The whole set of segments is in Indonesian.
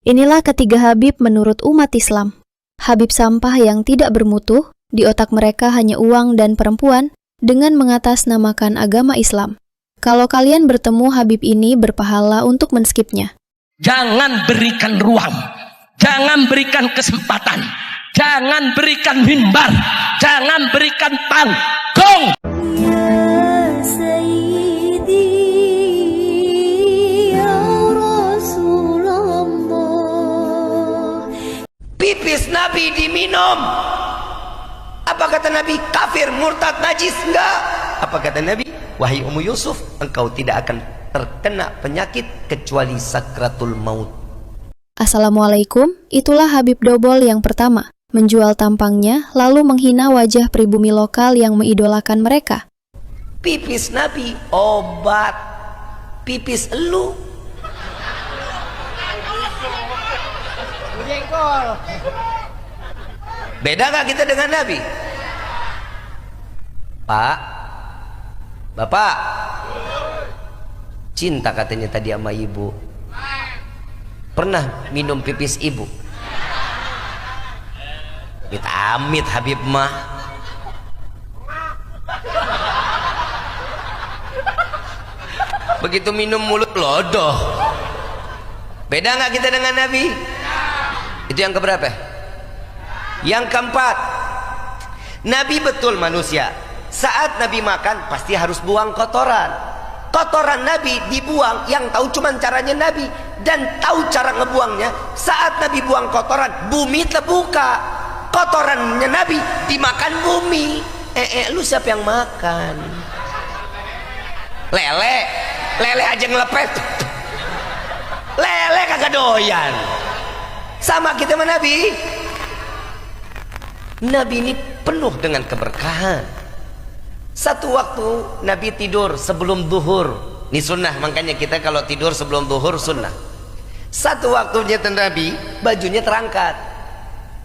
Inilah ketiga Habib menurut umat Islam. Habib sampah yang tidak bermutu, di otak mereka hanya uang dan perempuan, dengan mengatasnamakan agama Islam. Kalau kalian bertemu Habib ini berpahala untuk men-skipnya. Jangan berikan ruang, jangan berikan kesempatan, jangan berikan mimbar, jangan berikan panggung. Pipis Nabi diminum. Apa kata Nabi? Kafir, murtad, najis? Enggak. Apa kata Nabi? Wahai Ummu Yusuf, engkau tidak akan terkena penyakit kecuali sakratul maut. Assalamualaikum, itulah Habib Dobol yang pertama, menjual tampangnya lalu menghina wajah pribumi lokal yang mengidolakan mereka. Pipis Nabi obat, pipis elu. Beda gak kita dengan Nabi? Pak, Bapak, cinta katanya tadi sama ibu. Pernah minum pipis ibu? Amit Habib mah. Begitu minum mulut lodoh. Beda gak kita dengan Nabi? Itu yang keberapa? Yang keempat, Nabi betul manusia. Saat Nabi makan pasti harus buang kotoran. Kotoran Nabi dibuang, yang tahu cuma caranya Nabi. Dan tahu cara ngebuangnya. Saat Nabi buang kotoran, bumi terbuka. Kotorannya Nabi dimakan bumi. Lu siapa yang makan? Lele aja ngelepet. Lele kagak doyan. Sama kita sama Nabi. Nabi ini penuh dengan keberkahan. Satu waktu Nabi tidur sebelum zuhur. Ini sunnah, makanya kita kalau tidur sebelum zuhur sunnah. Satu waktunya Nabi bajunya terangkat,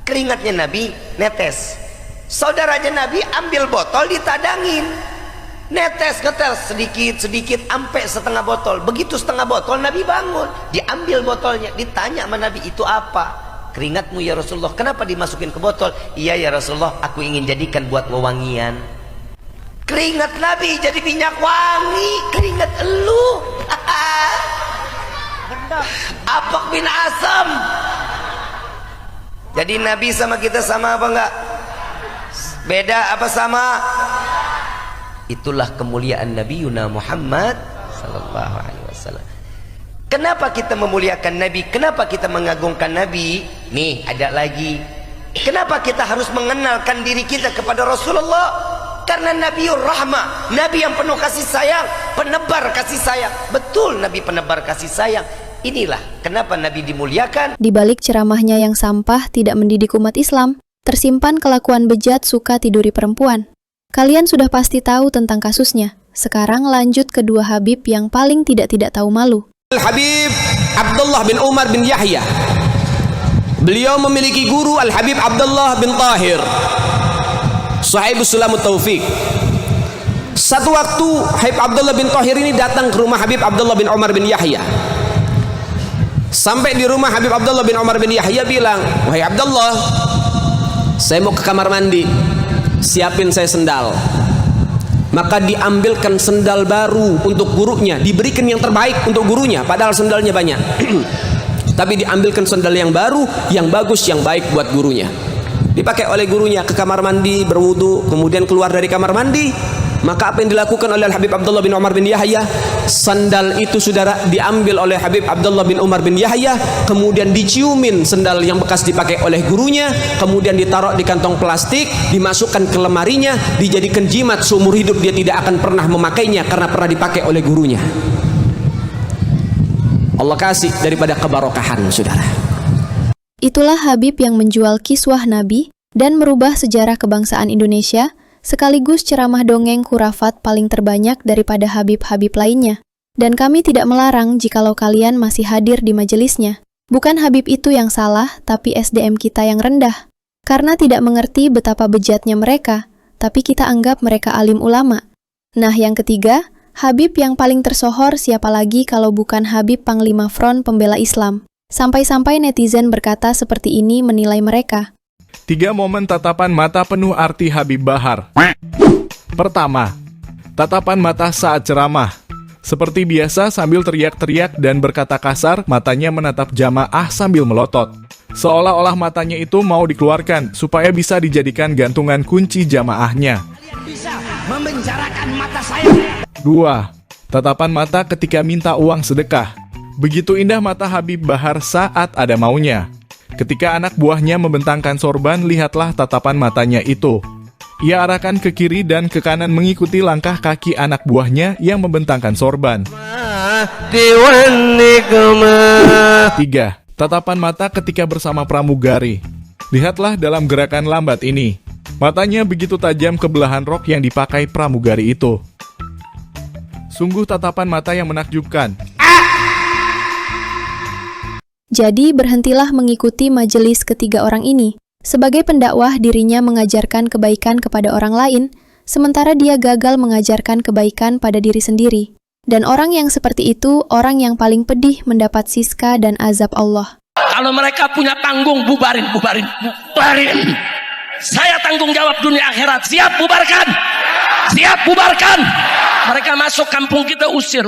keringatnya Nabi netes. Saudaranya Nabi ambil botol ditadangin, netes sedikit sampai setengah botol. Begitu setengah botol Nabi bangun, diambil botolnya, ditanya sama Nabi, itu apa? Keringatmu ya Rasulullah. Kenapa dimasukin ke botol? Iya ya Rasulullah, aku ingin jadikan buat wewangian. Keringat Nabi jadi minyak wangi. Keringat elu apok bin asam. Jadi Nabi sama kita sama apa enggak? Beda apa sama? Itulah kemuliaan Nabi Yuna Muhammad sallallahu alaihi wasallam. Kenapa kita memuliakan Nabi? Kenapa kita mengagungkan Nabi? Nih ada lagi. Kenapa kita harus mengenalkan diri kita kepada Rasulullah? Karena Nabiur Rahmah, Nabi yang penuh kasih sayang, penebar kasih sayang. Betul, Nabi penebar kasih sayang. Inilah kenapa Nabi dimuliakan. Di balik ceramahnya yang sampah tidak mendidik umat Islam, tersimpan kelakuan bejat suka tiduri perempuan. Kalian sudah pasti tahu tentang kasusnya. Sekarang lanjut ke dua Habib yang paling tidak tahu malu. Al-Habib Abdullah bin Umar bin Yahya. Beliau memiliki guru Al-Habib Abdullah bin Tahir, Sahibus Sulamut Taufiq. Satu waktu Habib Abdullah bin Tahir ini datang ke rumah Habib Abdullah bin Umar bin Yahya. Sampai di rumah Habib Abdullah bin Umar bin Yahya bilang, "Wahai Abdullah, saya mau ke kamar mandi, siapin saya sendal." Maka diambilkan sendal baru untuk gurunya, diberikan yang terbaik untuk gurunya, padahal sendalnya banyak. Tapi diambilkan sendal yang baru, yang bagus, yang baik buat gurunya. Dipakai oleh gurunya ke kamar mandi, berwudu, kemudian keluar dari kamar mandi. Maka apa yang dilakukan oleh Habib Abdullah bin Umar bin Yahya? Sandal itu saudara diambil oleh Habib Abdullah bin Umar bin Yahya, kemudian diciumin sandal yang bekas dipakai oleh gurunya, kemudian ditaruh di kantong plastik, dimasukkan ke lemarinya, dijadikan jimat seumur hidup dia tidak akan pernah memakainya karena pernah dipakai oleh gurunya. Allah kasih daripada kebarokahan saudara. Itulah Habib yang menjual kiswah Nabi dan merubah sejarah kebangsaan Indonesia, sekaligus ceramah dongeng khurafat paling terbanyak daripada Habib-Habib lainnya. Dan kami tidak melarang jikalau kalian masih hadir di majelisnya. Bukan Habib itu yang salah, tapi SDM kita yang rendah. Karena tidak mengerti betapa bejatnya mereka, tapi kita anggap mereka alim ulama. Nah yang ketiga, Habib yang paling tersohor siapa lagi kalau bukan Habib Panglima Front Pembela Islam. Sampai-sampai netizen berkata seperti ini menilai mereka. 3 momen tatapan mata penuh arti Habib Bahar. Pertama, tatapan mata saat ceramah. Seperti biasa sambil teriak-teriak dan berkata kasar, matanya menatap jamaah sambil melotot. Seolah-olah matanya itu mau dikeluarkan supaya bisa dijadikan gantungan kunci jamaahnya. Bisa memenjarakan mata saya. 2. Tatapan mata ketika minta uang sedekah. Begitu indah mata Habib Bahar saat ada maunya. Ketika anak buahnya membentangkan sorban, lihatlah tatapan matanya itu. Ia arahkan ke kiri dan ke kanan mengikuti langkah kaki anak buahnya yang membentangkan sorban. 3. Tatapan mata ketika bersama pramugari. Lihatlah dalam gerakan lambat ini. Matanya begitu tajam ke belahan rok yang dipakai pramugari itu. Sungguh tatapan mata yang menakjubkan. Jadi berhentilah mengikuti majelis ketiga orang ini. Sebagai pendakwah, dirinya mengajarkan kebaikan kepada orang lain, sementara dia gagal mengajarkan kebaikan pada diri sendiri. Dan orang yang seperti itu, orang yang paling pedih mendapat siska dan azab Allah. Kalau mereka punya panggung, bubarin. Saya tanggung jawab dunia akhirat. Siap bubarkan. Mereka masuk kampung kita, usir.